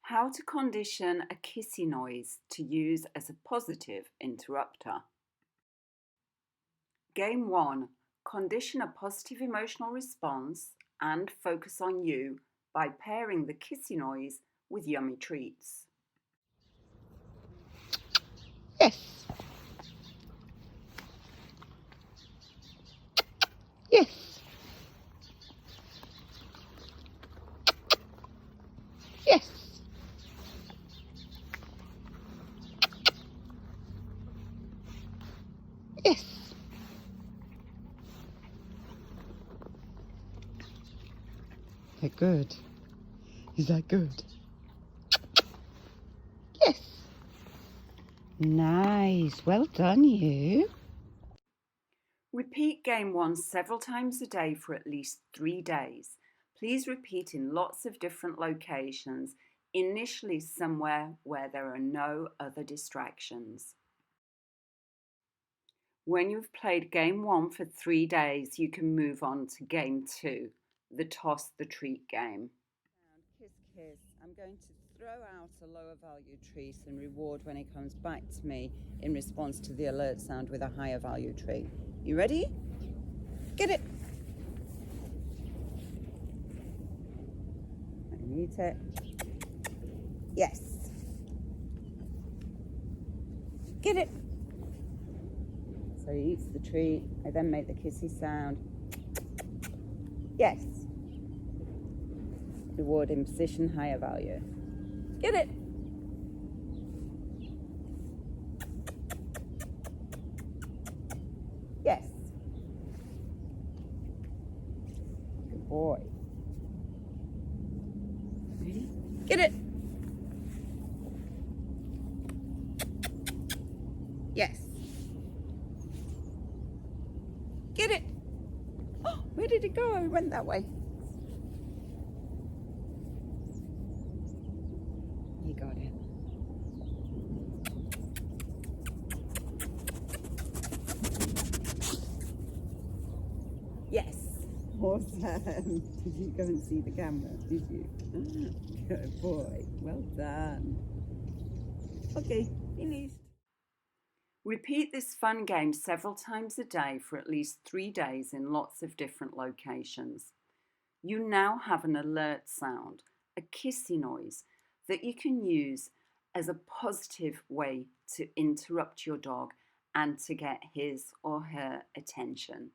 How to condition a kissy noise to use as a positive interrupter. Game 1. Condition a positive emotional response and focus on you by pairing the kissy noise with yummy treats. Yes. Yes. Yes. Yes. They're good. Is that good? Yes. Nice. Well done, you. Repeat Game 1 several times a day for at least 3 days. Please repeat in lots of different locations, initially somewhere where there are no other distractions. When you've played Game 1 for 3 days, you can move on to Game 2, the Toss the Treat game. Kiss, kiss. I'm going to throw out a lower value treat and reward when it comes back to me in response to the alert sound with a higher value treat. You ready? Get it. I eat it. Yes. Get it. So he eats the treat. I then make the kissy sound. Yes. Reward in position, higher value. Get it. Yes. Good boy. Ready? Get it. Yes. Get it. Oh, where did it go? It went that way. You got it. Yes. Awesome. Did you go and see the camera? Did you? Good boy. Well done. Okay, finished. Repeat this fun game several times a day for at least 3 days in lots of different locations. You now have an alert sound, a kissy noise, that you can use as a positive way to interrupt your dog and to get his or her attention.